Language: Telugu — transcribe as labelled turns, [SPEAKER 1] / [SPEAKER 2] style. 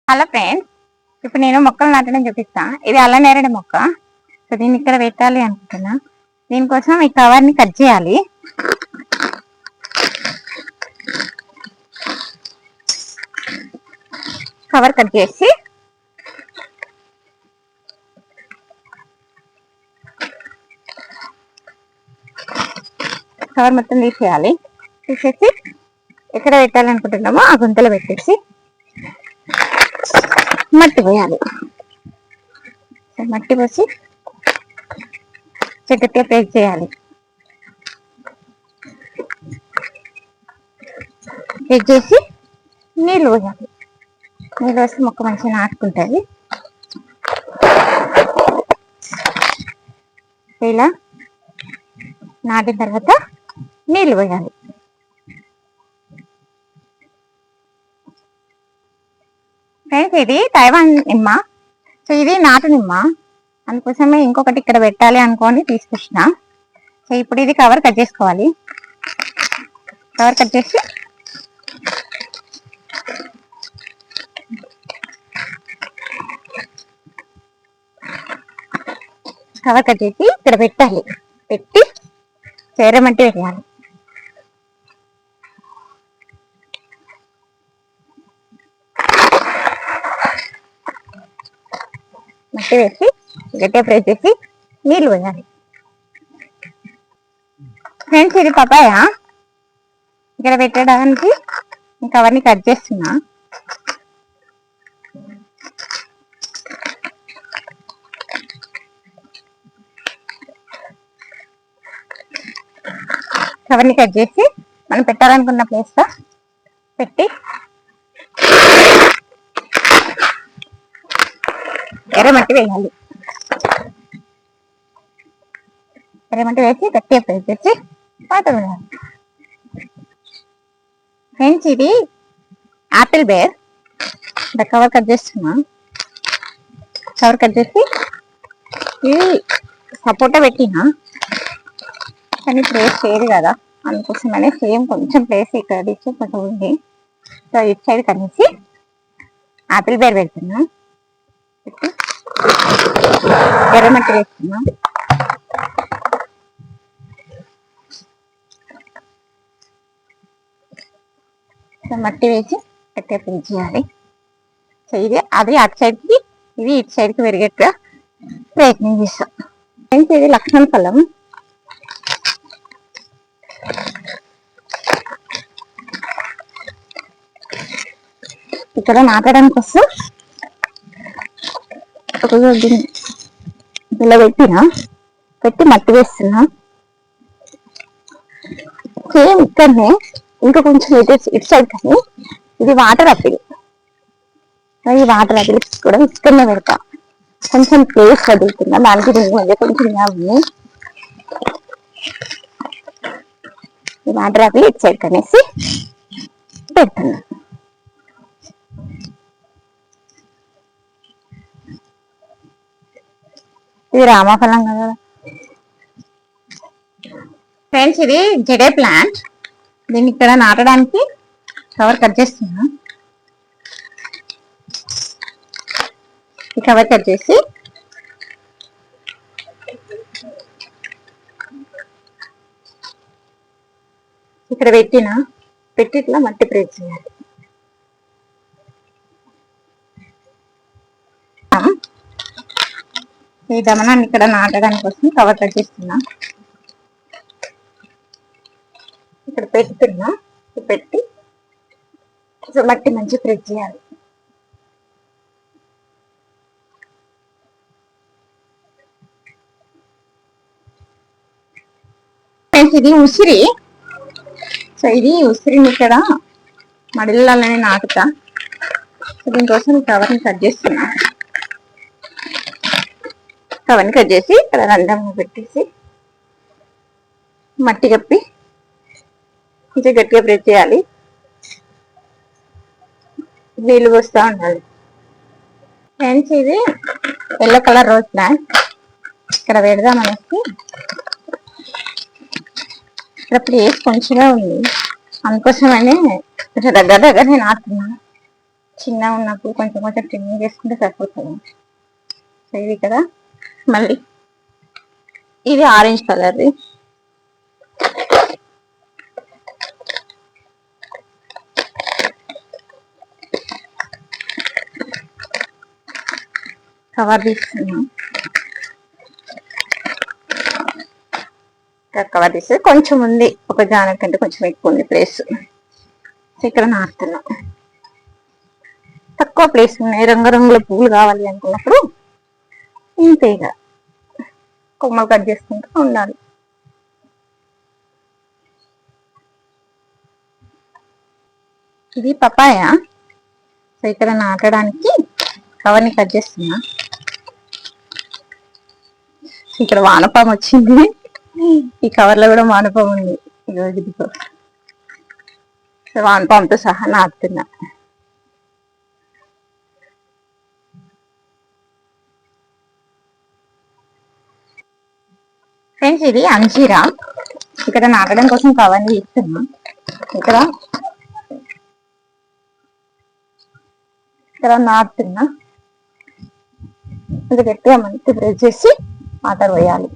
[SPEAKER 1] హలో ఫ్రెండ్స్, ఇప్పుడు నేను మొక్కలు నాటడం చూపిస్తా. ఇది అల్లనేరేడు మొక్క. సో దీన్ని ఇక్కడ పెట్టాలి అనుకుంటున్నా. దీనికోసం ఈ కవర్ని కట్ చేయాలి. కవర్ కట్ చేసి కవర్ మొత్తం తీసేయాలి. తీసేసి ఎక్కడ పెట్టాలనుకుంటున్నామో ఆ గుంతలో పెట్టేసి మట్టి పోయాలి. మట్టి పోసి గట్టిగా ప్రెస్ చేయాలి. ప్రెస్ చేసి నీళ్ళు పోయాలి. నీళ్ళు వేసి మొక్క మంచిగా నాటుకుంటుంది. ఇలా నాటిన తర్వాత నీళ్ళు పోయాలి. ఫ్రెండ్స్, ఇది తైవాన్ నిమ్మ. సో ఇది నాటు నిమ్మ, అందుకోసమే ఇంకొకటి ఇక్కడ పెట్టాలి అనుకోని తీసుకొచ్చిన. సో ఇప్పుడు ఇది కవర్ కట్ చేసుకోవాలి. కవర్ కట్ చేసి ఇక్కడ పెట్టాలి. పెట్టి చేరమట్టి వేయాలి. మట్టి వేసి గట్టిగా ప్రెస్ చేసి నీళ్ళు పోయాలి. ఫ్రెండ్స్, ఇది పపాయ. ఇక్కడ పెట్టడానికి కవర్ని కట్ చేస్తున్నా. కవర్ని కట్ చేసి మనం పెట్టాలనుకున్న ప్లేస్లో పెట్టి ఎర్రమట్టి వేయాలి. ఎర్రమట్టి వేసి గట్టిగా ప్రెస్ చేసి వాటర్ వేయాలి. ఫ్రెండ్స్, ఇది ఆపిల్ బేర్. కవర్ కట్ చేస్తున్నా. కవర్ కట్ చేసి ఇది సపోటా పెట్టినా, కానీ ప్లేస్ లేదు కదా, అందుకోసమనే సేమ్ కొంచెం ప్లేస్ ఇక్కడ ఇచ్చి కొంచెం ఉంది. సో ఇటు సైడ్ కనేసి ఆపిల్ బేర్ పెడుతున్నా. పెట్టి ఎర్రమట్టి వేస్తున్నా. సో మట్టి వేసి గట్టిగా ప్రెస్ చేయాలి. సో ఇది అది అటు సైడ్కి, ఇది ఇటు సైడ్కి పెరిగేట్టుగా ప్రయత్నం చేస్తాం. ఫ్రెండ్స్, ఇది లక్ష్మణ ఫలం. ఇక్కడ నాటడానికి వస్తే ఇలా పెట్టి మట్టి వేస్తున్నా. సేమ్ ఇక్కడనే ఇంకా కొంచెం ఇటు సైడ్, కానీ ఇది వాటర్ ఆపిల్. ఈ వాటర్ ఆపిల్ కూడా ఇక్కడనే పెడతా. కొంచెం ప్లేస్ వదులుతున్నా, దానికి మధ్య కొంచెం ఉన్నాయి. ఈ వాటర్ ఆపిల్ ఇటు సైడ్ కనేసి పెడుతున్నా. ఇది రామఫలం కదా ఫ్రెండ్స్. ఇది జడే ప్లాంట్. దీన్ని ఇక్కడ నాటడానికి కవర్ కట్ చేస్తున్నా. ఈ కవర్ కట్ చేసి ఇక్కడ పెట్టి ఇట్లా మట్టి ప్రెస్ చేయాలి. ఈ దమనాన్ని ఇక్కడ నాటడానికి కోసం కవర్ కట్ చేస్తున్నా. ఇక్కడ పెడుతున్నా. పెట్టి మట్టి మంచిగా ప్రెస్ చేయాలి. ఇది ఉసిరి. సో ఇది ఉసిరిని ఇక్కడ మడిలలోనే నాటుతా. దీనికోసం కవర్ని కట్ చేస్తున్నా. కవర్ని కట్ చేసి ఇక్కడ రంధ్రంగా పెట్టేసి మట్టి కప్పి కొంచెం గట్టిగా ప్రెస్ చేయాలి. నీళ్ళు పోస్తూ ఉండాలి. ఫ్రెండ్స్, ఇది ఎల్లో కలర్ రోజ్ ప్లాంట్. ఇక్కడ పెడదామనేసి ఇక్కడ ప్లేస్ కొంచెంగా ఉంది, అందుకోసమని కొంచెం దగ్గర నాటుతున్నాను. చిన్నగా ఉన్నప్పుడు కొంచెం కొంచెం ట్రిమ్మింగ్ చేసుకుంటే సరిపోతుంది. సో ఇది కదా. మళ్ళీ ఇది ఆరెంజ్ కలర్ది. కవర్ తీసుకున్నాం. కవర్ తీస్తే కొంచెం ఉంది, ఒక జానర్ కంటే కొంచెం ఎక్కువ ఉంది ప్లేస్. ఇక్కడ నాటుతున్నాం. తక్కువ ప్లేస్ ఉన్నాయి, రంగురంగుల పువ్వులు కావాలి అనుకున్నప్పుడు ఇంతేగా కొమ్మలు కట్ చేసుకుంటూ ఉండాలి. ఇది పపాయ. సో ఇక్కడ నాటడానికి కవర్ని కట్ చేస్తున్నా. ఇక్కడ వానపాము వచ్చింది, ఈ కవర్ లో కూడా వానపాము ఉంది. ఇదిగో వానపాముతో సహా నాటుతున్నా. ఫ్రెండ్స్ ఇది అంజీరా. ఇక్కడ నాటడం కోసం కవర్ని తీస్తున్నా. ఇక్కడ నాటుతున్నా. ఇది గట్టిగా మంచి ప్రెస్ చేసి వాటర్ పోయాలి.